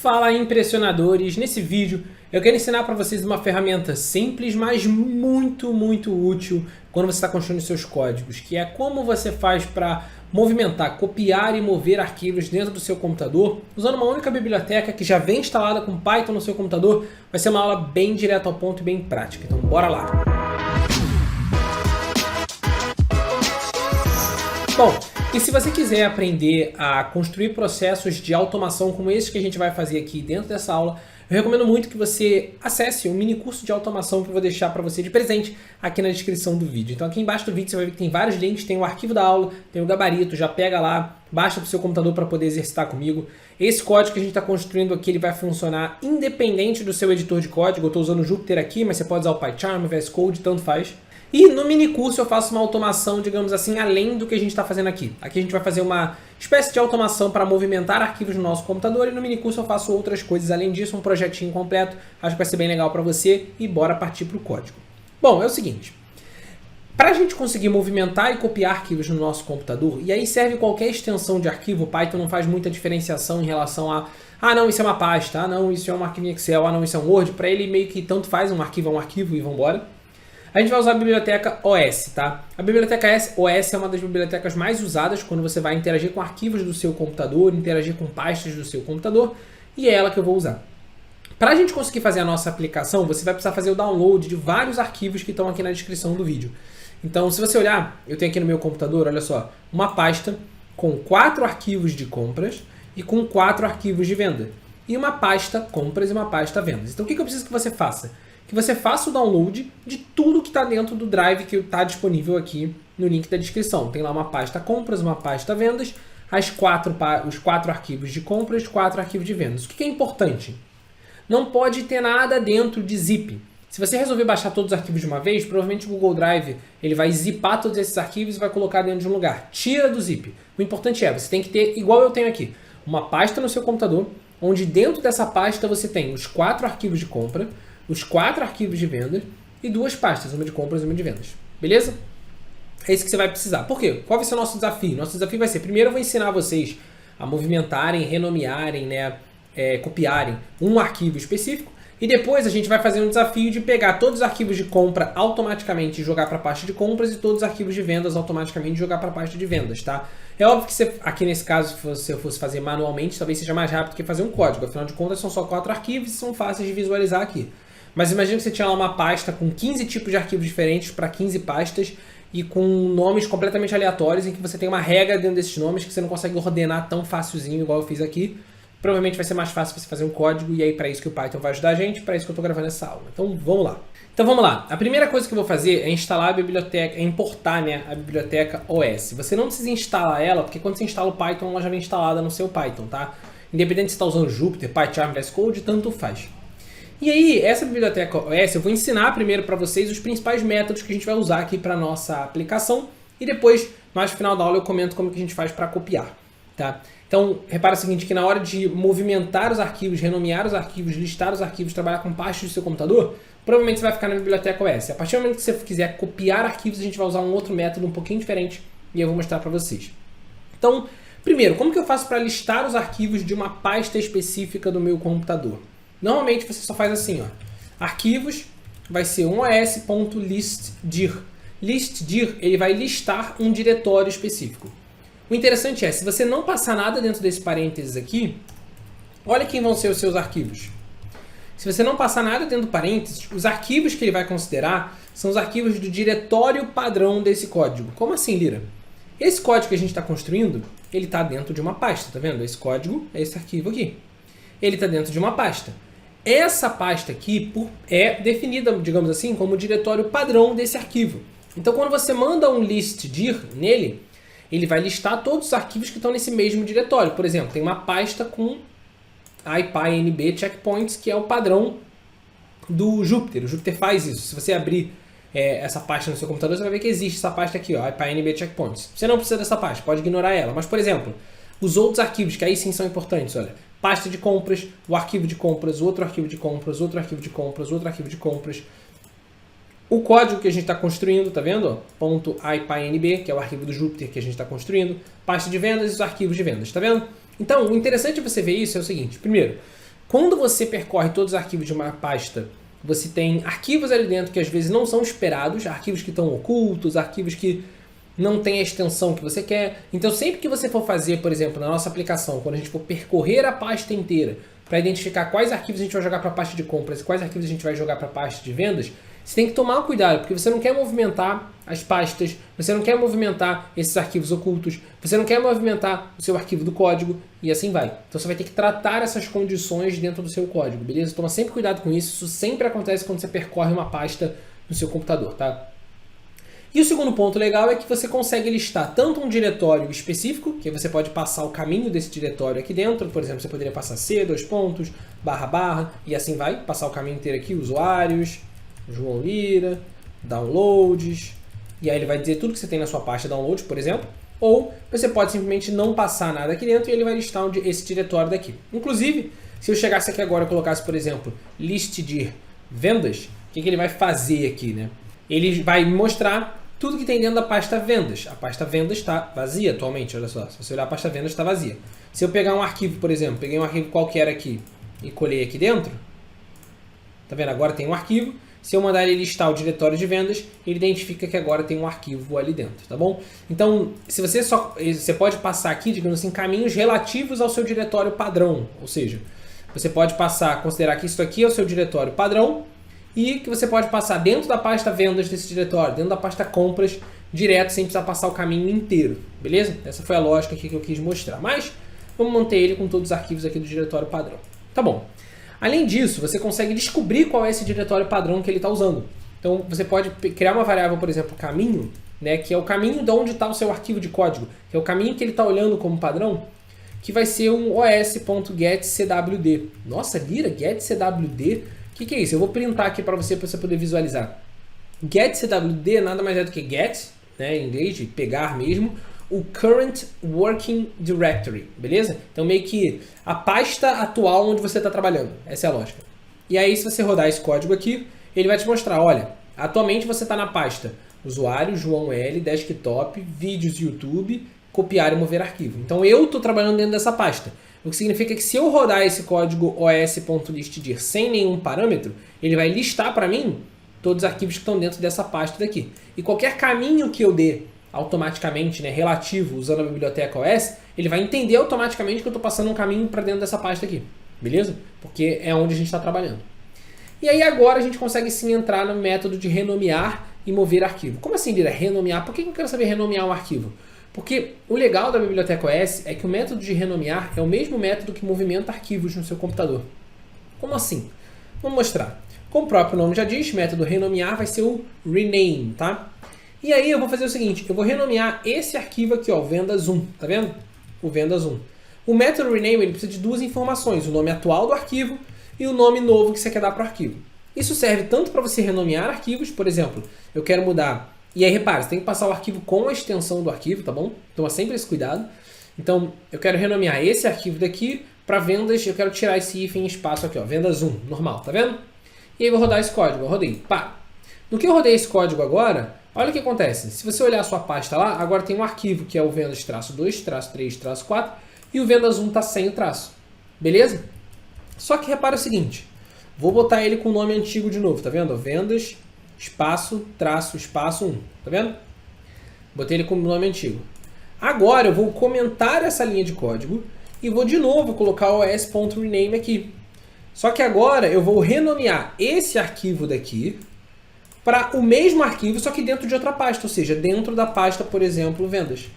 Fala impressionadores, nesse vídeo eu quero ensinar para vocês uma ferramenta simples, mas muito útil quando você está construindo seus códigos, que é como você faz para movimentar, copiar e mover arquivos dentro do seu computador usando uma única biblioteca que já vem instalada com Python no seu computador. Vai ser uma aula bem direto ao ponto e bem prática, então bora lá! Bom, e se você quiser aprender a construir processos de automação como esse que a gente vai fazer aqui dentro dessa aula, eu recomendo muito que você acesse o mini curso de automação que eu vou deixar para você de presente aqui na descrição do vídeo. Então aqui embaixo do vídeo você vai ver que tem vários links, tem o arquivo da aula, tem o gabarito, já pega lá, baixa para o seu computador para poder exercitar comigo. Esse código que a gente está construindo aqui, ele vai funcionar independente do seu editor de código. Eu estou usando o Jupyter aqui, mas você pode usar o PyCharm, o VS Code, tanto faz. E no mini curso eu faço uma automação, digamos assim, além do que a gente está fazendo aqui. Aqui a gente vai fazer uma espécie de automação para movimentar arquivos no nosso computador e no mini curso eu faço outras coisas além disso, um projetinho completo. Acho que vai ser bem legal para você e bora partir para o código. Bom, é o seguinte. Para a gente conseguir movimentar e copiar arquivos no nosso computador, e aí serve qualquer extensão de arquivo, o Python não faz muita diferenciação em relação a não, isso é uma pasta, não, isso é um arquivo em Excel, não, isso é um Word. Para ele meio que tanto faz, um arquivo é um arquivo e vambora. A gente vai usar a biblioteca OS, tá? A biblioteca OS é uma das bibliotecas mais usadas quando você vai interagir com arquivos do seu computador, interagir com pastas do seu computador, e é ela que eu vou usar. Para a gente conseguir fazer a nossa aplicação, você vai precisar fazer o download de vários arquivos que estão aqui na descrição do vídeo. Então, se você olhar, eu tenho aqui no meu computador, olha só, uma pasta com 4 arquivos de compras e com 4 arquivos de venda. E uma pasta compras e uma pasta vendas. Então, o que eu preciso que você faça? Que você faça o download de tudo que está dentro do drive que está disponível aqui no link da descrição. Tem lá uma pasta compras, uma pasta vendas, os 4 arquivos de compras, 4 arquivos de vendas. O que é importante? Não pode ter nada dentro de zip. Se você resolver baixar todos os arquivos de uma vez, provavelmente o Google Drive ele vai zipar todos esses arquivos e vai colocar dentro de um lugar. Tira do zip. O importante é, você tem que ter, igual eu tenho aqui, uma pasta no seu computador, onde dentro dessa pasta você tem os 4 arquivos de compra, os 4 arquivos de vendas e 2 pastas, uma de compras e uma de vendas. Beleza? É isso que você vai precisar. Por quê? Qual vai ser o nosso desafio? Nosso desafio vai ser, primeiro eu vou ensinar vocês a movimentarem, renomearem, copiarem um arquivo específico, e depois a gente vai fazer um desafio de pegar todos os arquivos de compra automaticamente e jogar para a pasta de compras e todos os arquivos de vendas automaticamente jogar para a pasta de vendas, tá? É óbvio que você, aqui nesse caso, se eu fosse fazer manualmente, talvez seja mais rápido que fazer um código. Afinal de contas, são só 4 arquivos e são fáceis de visualizar aqui. Mas imagina que você tinha lá uma pasta com 15 tipos de arquivos diferentes para 15 pastas e com nomes completamente aleatórios em que você tem uma regra dentro desses nomes que você não consegue ordenar tão facilzinho igual eu fiz aqui. Provavelmente vai ser mais fácil você fazer um código e aí para isso que o Python vai ajudar a gente, para isso que eu estou gravando essa aula. Então vamos lá. A primeira coisa que eu vou fazer é instalar a biblioteca, é importar a biblioteca OS. Você não precisa instalar ela, porque quando você instala o Python, ela já vem instalada no seu Python, tá? Independente se você está usando Jupyter, PyCharm, VS Code, tanto faz. E aí, essa biblioteca OS, eu vou ensinar primeiro para vocês os principais métodos que a gente vai usar aqui para a nossa aplicação e depois, mais no final da aula, eu comento como que a gente faz para copiar, tá? Então, repara o seguinte, que na hora de movimentar os arquivos, renomear os arquivos, listar os arquivos, trabalhar com pastas do seu computador, provavelmente você vai ficar na biblioteca OS. A partir do momento que você quiser copiar arquivos, a gente vai usar um outro método um pouquinho diferente e eu vou mostrar para vocês. Então, primeiro, como que eu faço para listar os arquivos de uma pasta específica do meu computador? Normalmente você só faz assim, ó. Arquivos vai ser um os.listdir. Listdir, ele vai listar um diretório específico. O interessante é, se você não passar nada dentro desse parênteses aqui, olha quem vão ser os seus arquivos. Se você não passar nada dentro do parênteses, os arquivos que ele vai considerar são os arquivos do diretório padrão desse código. Como assim, Lira? Esse código que a gente está construindo, ele está dentro de uma pasta, tá vendo? Esse código é esse arquivo aqui. Ele está dentro de uma pasta. Essa pasta aqui é definida, digamos assim, como o diretório padrão desse arquivo. Então, quando você manda um listdir nele, ele vai listar todos os arquivos que estão nesse mesmo diretório. Por exemplo, tem uma pasta com IPyNB checkpoints, que é o padrão do Jupyter. O Jupyter faz isso. Se você abrir essa pasta no seu computador, você vai ver que existe essa pasta aqui, ó, IPyNB checkpoints. Você não precisa dessa pasta, pode ignorar ela. Mas, por exemplo, os outros arquivos, que aí sim são importantes, olha. Pasta de compras, o arquivo de compras, outro arquivo de compras, outro arquivo de compras, outro arquivo de compras. O código que a gente está construindo, tá vendo? .ipynb, que é o arquivo do Jupyter que a gente está construindo. Pasta de vendas e os arquivos de vendas, tá vendo? Então, o interessante de você ver isso é o seguinte. Primeiro, Quando você percorre todos os arquivos de uma pasta, você tem arquivos ali dentro que às vezes não são esperados, arquivos que estão ocultos, arquivos que não têm a extensão que você quer. Então sempre que você for fazer, por exemplo, na nossa aplicação, quando a gente for percorrer a pasta inteira para identificar quais arquivos a gente vai jogar para a pasta de compras e quais arquivos a gente vai jogar para a pasta de vendas, você tem que tomar cuidado, porque você não quer movimentar as pastas, você não quer movimentar esses arquivos ocultos, você não quer movimentar o seu arquivo do código e assim vai. Então você vai ter que tratar essas condições dentro do seu código, beleza? Toma sempre cuidado com isso, isso sempre acontece quando você percorre uma pasta no seu computador, tá? E o segundo ponto legal é que você consegue listar tanto um diretório específico, que você pode passar o caminho desse diretório aqui dentro, por exemplo, você poderia passar C, // e assim vai, passar o caminho inteiro aqui, usuários, João Lira, downloads, e aí ele vai dizer tudo que você tem na sua pasta downloads, por exemplo, ou você pode simplesmente não passar nada aqui dentro e ele vai listar esse diretório daqui. Inclusive, se eu chegasse aqui agora e colocasse, por exemplo, list de vendas, o que ele vai fazer aqui, né? Ele vai mostrar tudo que tem dentro da pasta vendas. A pasta vendas está vazia atualmente, olha só. Se você olhar a pasta vendas, está vazia. Se eu pegar um arquivo, por exemplo, peguei um arquivo qualquer aqui e colei aqui dentro, tá vendo? Agora tem um arquivo. Se eu mandar ele listar o diretório de vendas, ele identifica que agora tem um arquivo ali dentro, tá bom? Então, se você pode passar aqui, digamos assim, caminhos relativos ao seu diretório padrão. Ou seja, você pode considerar que isso aqui é o seu diretório padrão, e que você pode passar dentro da pasta vendas desse diretório, dentro da pasta compras, direto, sem precisar passar o caminho inteiro, beleza? Essa foi a lógica aqui que eu quis mostrar, mas vamos manter ele com todos os arquivos aqui do diretório padrão. Tá bom. Além disso, você consegue descobrir qual é esse diretório padrão que ele está usando. Então, você pode criar uma variável, por exemplo, caminho, né, que é o caminho de onde está o seu arquivo de código, que é o caminho que ele está olhando como padrão, que vai ser um os.getCwd. Nossa, Lira, getCwd... O que é isso? Eu vou printar aqui para você poder visualizar. GetCwd nada mais é do que get, né, em inglês, de pegar mesmo, o Current Working Directory, beleza? Então meio que a pasta atual onde você está trabalhando. Essa é a lógica. E aí se você rodar esse código aqui, ele vai te mostrar, olha, atualmente você está na pasta usuário, João L, desktop, vídeos YouTube, copiar e mover arquivo. Então eu estou trabalhando dentro dessa pasta. O que significa que se eu rodar esse código os.listdir sem nenhum parâmetro, ele vai listar para mim todos os arquivos que estão dentro dessa pasta daqui. E qualquer caminho que eu dê automaticamente, né, relativo, usando a biblioteca OS, ele vai entender automaticamente que eu estou passando um caminho para dentro dessa pasta aqui. Beleza? Porque é onde a gente está trabalhando. E aí agora a gente consegue sim entrar no método de renomear e mover arquivo. Como assim, Lira? Renomear? Por que eu quero saber renomear um arquivo? Porque o legal da biblioteca OS é que o método de renomear é o mesmo método que movimenta arquivos no seu computador. Como assim? Vamos mostrar. Como o próprio nome já diz, o método renomear vai ser o rename, tá? E aí eu vou fazer o seguinte, eu vou renomear esse arquivo aqui, ó, vendas1, tá vendo? O vendas1. O método rename ele precisa de duas informações, o nome atual do arquivo e o nome novo que você quer dar para o arquivo. Isso serve tanto para você renomear arquivos, por exemplo, eu quero mudar. E aí, repare, você tem que passar o arquivo com a extensão do arquivo, tá bom? Toma sempre esse cuidado. Então, eu quero renomear esse arquivo daqui para vendas, eu quero tirar esse hífen espaço aqui, ó, vendas1, normal, tá vendo? E aí, vou rodar esse código, eu rodei, pá. No que eu rodei esse código agora, olha o que acontece. Se você olhar a sua pasta lá, agora tem um arquivo que é o vendas-2-3-4 e o vendas1 está sem o traço, beleza? Só que repara o seguinte, vou botar ele com o nome antigo de novo, tá vendo? Vendas... espaço, traço, espaço 1. Tá vendo? Botei ele como nome antigo. Agora eu vou comentar essa linha de código e vou de novo colocar o os.rename aqui. Só que agora eu vou renomear esse arquivo daqui para o mesmo arquivo, só que dentro de outra pasta, ou seja, dentro da pasta, por exemplo, vendas.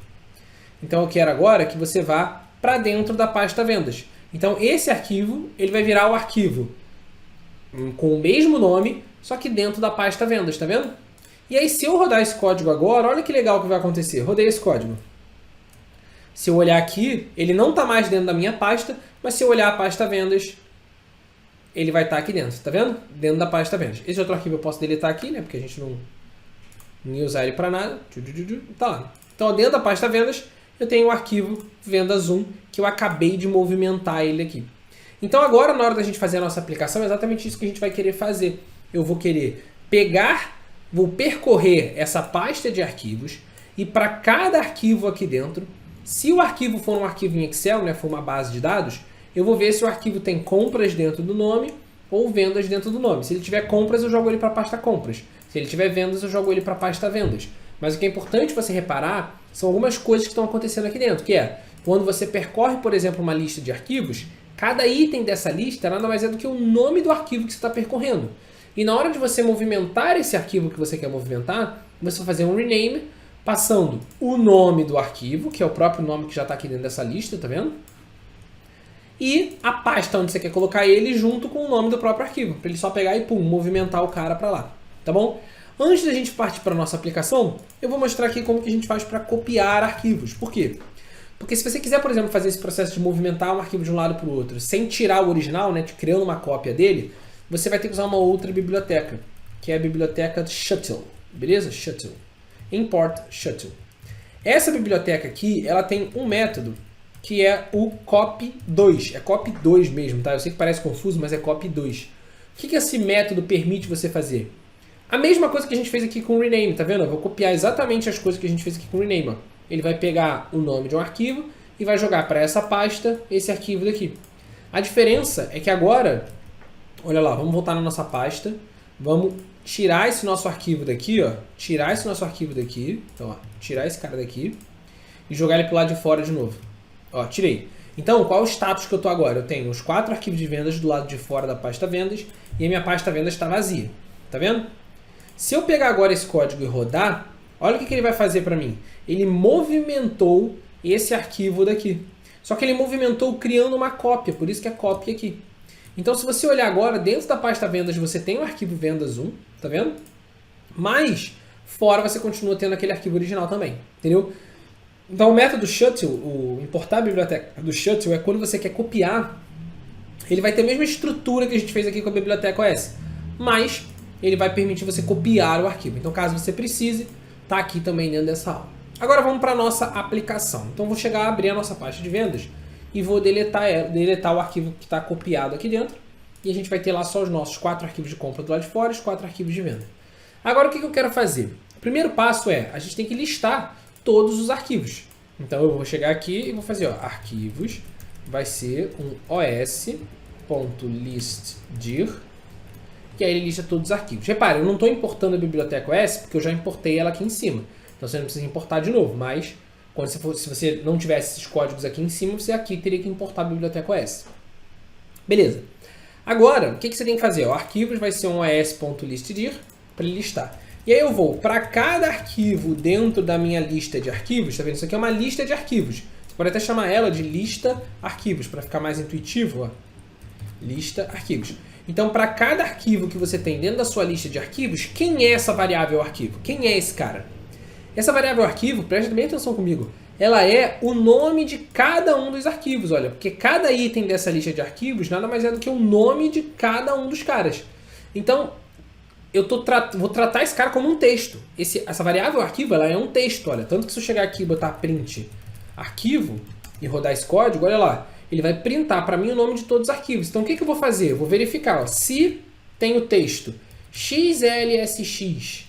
Então eu quero agora que você vá para dentro da pasta vendas. Então esse arquivo ele vai virar o arquivo com o mesmo nome, só que dentro da pasta vendas, tá vendo? E aí se eu rodar esse código agora, olha que legal que vai acontecer. Rodei esse código. Se eu olhar aqui, ele não está mais dentro da minha pasta, mas se eu olhar a pasta vendas, ele vai estar aqui dentro, tá vendo? Dentro da pasta vendas. Esse outro arquivo eu posso deletar aqui, né? Porque a gente não ia usar ele para nada. Tá lá. Então dentro da pasta vendas, eu tenho o arquivo vendas1, que eu acabei de movimentar ele aqui. Então agora, na hora da gente fazer a nossa aplicação, é exatamente isso que a gente vai querer fazer. Eu vou querer vou percorrer essa pasta de arquivos e para cada arquivo aqui dentro, se o arquivo for um arquivo em Excel, né, for uma base de dados, eu vou ver se o arquivo tem compras dentro do nome ou vendas dentro do nome. Se ele tiver compras, eu jogo ele para a pasta compras. Se ele tiver vendas, eu jogo ele para a pasta vendas. Mas o que é importante você reparar são algumas coisas que estão acontecendo aqui dentro, que é, quando você percorre, por exemplo, uma lista de arquivos, cada item dessa lista nada mais é do que o nome do arquivo que você está percorrendo. E na hora de você movimentar esse arquivo que você quer movimentar, você vai fazer um rename, passando o nome do arquivo, que é o próprio nome que já está aqui dentro dessa lista, tá vendo? E a pasta onde você quer colocar ele junto com o nome do próprio arquivo, para ele só pegar e pum, movimentar o cara para lá, tá bom? Antes da gente partir para a nossa aplicação, eu vou mostrar aqui como que a gente faz para copiar arquivos. Por quê? Porque se você quiser, por exemplo, fazer esse processo de movimentar um arquivo de um lado para o outro, sem tirar o original, né, criando uma cópia dele, você vai ter que usar uma outra biblioteca, que é a biblioteca Shuttle, beleza? Shuttle. Import Shuttle. Essa biblioteca aqui, ela tem um método que é o copy2. É copy2 mesmo, tá? Eu sei que parece confuso, mas é copy2. O que esse método permite você fazer? A mesma coisa que a gente fez aqui com o rename, tá vendo? Eu vou copiar exatamente as coisas que a gente fez aqui com o rename. Ó. Ele vai pegar o nome de um arquivo e vai jogar para essa pasta esse arquivo daqui. A diferença é que agora, olha lá, vamos voltar na nossa pasta, vamos tirar esse nosso arquivo daqui, ó, tirar esse nosso arquivo daqui, então, ó, tirar esse cara daqui e jogar ele para o lado de fora de novo. Ó, tirei. Então, qual é o status que eu estou agora? Eu tenho os 4 arquivos de vendas do lado de fora da pasta vendas e a minha pasta vendas está vazia. Tá vendo? Se eu pegar agora esse código e rodar, olha o que ele vai fazer para mim. Ele movimentou esse arquivo daqui. Só que ele movimentou criando uma cópia, por isso que é cópia aqui. Então, se você olhar agora, dentro da pasta vendas você tem o arquivo vendas 1, tá vendo? Mas, fora você continua tendo aquele arquivo original também, entendeu? Então, o método Shuttle, o importar a biblioteca do Shuttle, é quando você quer copiar, ele vai ter a mesma estrutura que a gente fez aqui com a biblioteca OS, mas ele vai permitir você copiar o arquivo. Então, caso você precise, está aqui também dentro dessa aula. Agora, vamos para a nossa aplicação. Então, vou chegar a abrir a nossa pasta de vendas e vou deletar o arquivo que está copiado aqui dentro. E a gente vai ter lá só os nossos 4 arquivos de compra do lado de fora e os 4 arquivos de venda. Agora, o que eu quero fazer? O primeiro passo é, a gente tem que listar todos os arquivos. Então, eu vou chegar aqui e vou fazer, ó, arquivos, vai ser um os.listdir, que aí ele lista todos os arquivos. Repare, eu não estou importando a biblioteca OS, porque eu já importei ela aqui em cima. Então, você não precisa importar de novo, mas quando se você não tivesse esses códigos aqui em cima, você aqui teria que importar a biblioteca OS. Beleza. Agora, o que você tem que fazer? O arquivos vai ser um os.listdir para ele listar. E aí eu vou para cada arquivo dentro da minha lista de arquivos, tá vendo? Isso aqui é uma lista de arquivos. Você pode até chamar ela de lista arquivos, para ficar mais intuitivo, ó. Lista arquivos. Então, para cada arquivo que você tem dentro da sua lista de arquivos, quem é essa variável arquivo? Quem é esse cara? Essa variável arquivo, preste bem atenção comigo, ela é o nome de cada um dos arquivos, olha, porque cada item dessa lista de arquivos nada mais é do que o nome de cada um dos caras. Então, eu vou tratar esse cara como um texto. Essa variável arquivo, ela é um texto, olha, tanto que se eu chegar aqui e botar print arquivo e rodar esse código, olha lá, ele vai printar para mim o nome de todos os arquivos. Então, o que eu vou fazer? Eu vou verificar, ó, se tem o texto xlsx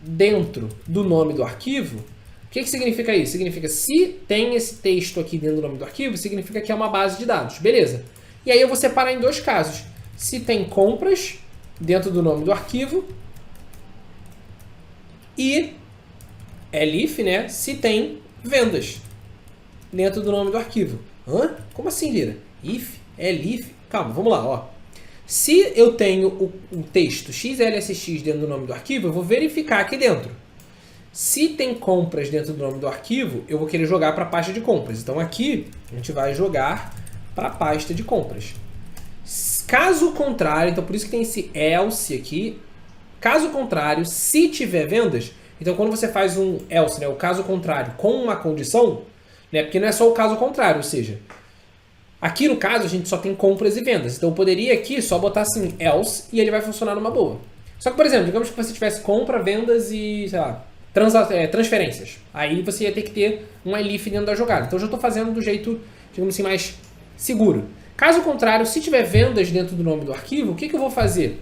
dentro do nome do arquivo, o que significa isso? Significa se tem esse texto aqui dentro do nome do arquivo, significa que é uma base de dados, beleza? E aí eu vou separar em 2 casos. Se tem compras dentro do nome do arquivo e elif, né, se tem vendas dentro do nome do arquivo. Hã? Como assim, Lira? If, elif, calma, vamos lá, ó. Se eu tenho o texto xlsx dentro do nome do arquivo, eu vou verificar aqui dentro. Se tem compras dentro do nome do arquivo, eu vou querer jogar para a pasta de compras. Então aqui a gente vai jogar para a pasta de compras. Caso contrário, então por isso que tem esse else aqui. Caso contrário, se tiver vendas, então quando você faz um else, né, o caso contrário com uma condição, né, porque não é só o caso contrário, ou seja, aqui no caso a gente só tem compras e vendas. Então eu poderia aqui só botar assim else e ele vai funcionar numa boa. Só que, por exemplo, digamos que você tivesse compra, vendas e, sei lá, transferências. Aí você ia ter que ter um elif dentro da jogada. Então eu já estou fazendo do jeito, digamos assim, mais seguro. Caso contrário, se tiver vendas dentro do nome do arquivo, o que eu vou fazer?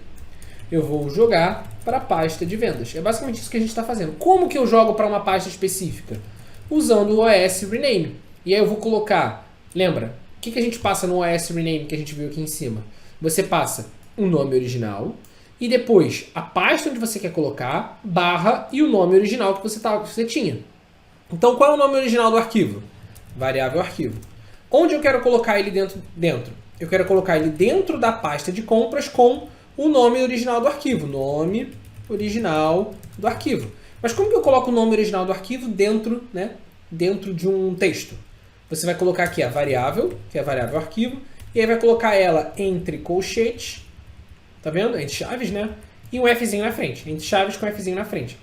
Eu vou jogar para a pasta de vendas. É basicamente isso que a gente está fazendo. Como que eu jogo para uma pasta específica? Usando o OS Rename. E aí eu vou colocar, lembra, que a gente passa no OS Rename que a gente viu aqui em cima? Você passa o nome original e depois a pasta onde você quer colocar, barra e o nome original que você tinha. Então qual é o nome original do arquivo? Variável arquivo. Onde eu quero colocar ele dentro? Eu quero colocar ele dentro da pasta de compras com o nome original do arquivo. Nome original do arquivo. Mas como que eu coloco o nome original do arquivo dentro, né, dentro de um texto? Você vai colocar aqui a variável, que é a variável arquivo, e aí vai colocar ela entre colchetes, tá vendo? Entre chaves, né? E um Fzinho na frente. Entre chaves com Fzinho na frente.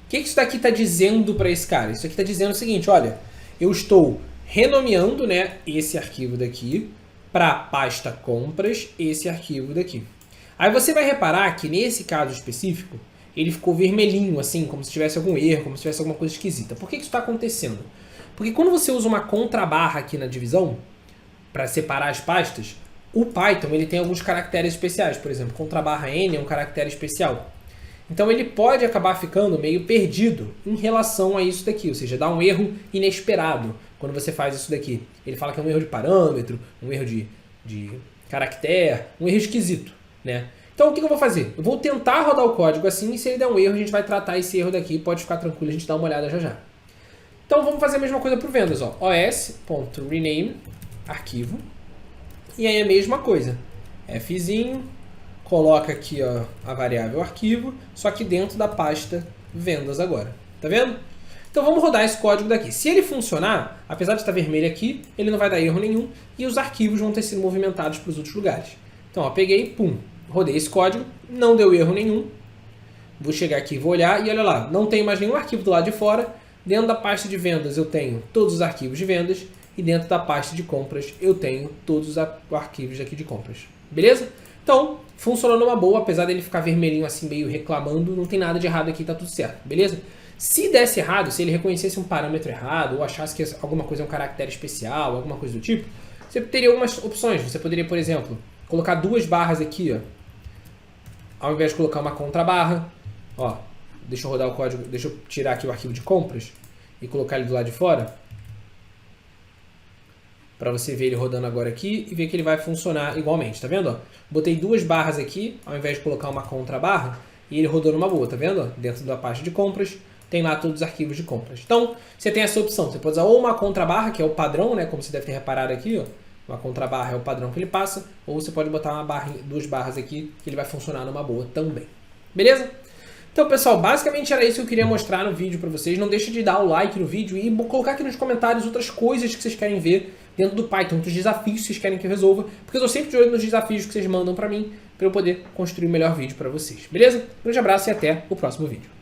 O que isso daqui está dizendo para esse cara? Isso aqui está dizendo o seguinte, olha, eu estou renomeando, né, esse arquivo daqui para a pasta compras, esse arquivo daqui. Aí você vai reparar que nesse caso específico, ele ficou vermelhinho, assim, como se tivesse algum erro, como se tivesse alguma coisa esquisita. Por que isso está acontecendo? Porque quando você usa uma contrabarra aqui na divisão, para separar as pastas, o Python ele tem alguns caracteres especiais. Por exemplo, contrabarra N é um caractere especial. Então ele pode acabar ficando meio perdido em relação a isso daqui, ou seja, dá um erro inesperado quando você faz isso daqui. Ele fala que é um erro de parâmetro, um erro de caractere, um erro esquisito, né? Então o que eu vou fazer? Eu vou tentar rodar o código assim e se ele der um erro a gente vai tratar esse erro daqui, pode ficar tranquilo, a gente dá uma olhada já já. Então vamos fazer a mesma coisa para o vendas, ó. os.rename arquivo e aí a mesma coisa, fzinho, coloca aqui ó, a variável arquivo, só que dentro da pasta vendas agora. Tá vendo? Então vamos rodar esse código daqui. Se ele funcionar, apesar de estar vermelho aqui, ele não vai dar erro nenhum e os arquivos vão ter sido movimentados para os outros lugares. Então ó, peguei, pum, rodei esse código, não deu erro nenhum. Vou chegar aqui e vou olhar e olha lá, não tem mais nenhum arquivo do lado de fora. Dentro da pasta de vendas eu tenho todos os arquivos de vendas e dentro da pasta de compras eu tenho todos os arquivos aqui de compras. Beleza? Então, funcionou numa boa, apesar dele ficar vermelhinho assim, meio reclamando, não tem nada de errado aqui, tá tudo certo, beleza? Se desse errado, se ele reconhecesse um parâmetro errado, ou achasse que alguma coisa é um caractere especial, alguma coisa do tipo, você teria algumas opções. Você poderia, por exemplo, colocar duas barras aqui, ó, ao invés de colocar uma contrabarra. Ó, deixa eu rodar o código, deixa eu tirar aqui o arquivo de compras e colocar ele do lado de fora. Para você ver ele rodando agora aqui e ver que ele vai funcionar igualmente, tá vendo? Ó, botei duas barras aqui, ao invés de colocar uma contrabarra, e ele rodou numa boa, tá vendo? Ó, dentro da pasta de compras, tem lá todos os arquivos de compras. Então, você tem essa opção, você pode usar ou uma contrabarra, que é o padrão, né? Como você deve ter reparado aqui, ó, uma contrabarra é o padrão que ele passa, ou você pode botar uma barra, duas barras aqui, que ele vai funcionar numa boa também. Beleza? Então, pessoal, basicamente era isso que eu queria mostrar no vídeo para vocês. Não deixe de dar o like no vídeo e colocar aqui nos comentários outras coisas que vocês querem ver dentro do Python, outros desafios que vocês querem que eu resolva, porque eu estou sempre de olho nos desafios que vocês mandam para mim, para eu poder construir o melhor vídeo para vocês. Beleza? Um grande abraço e até o próximo vídeo.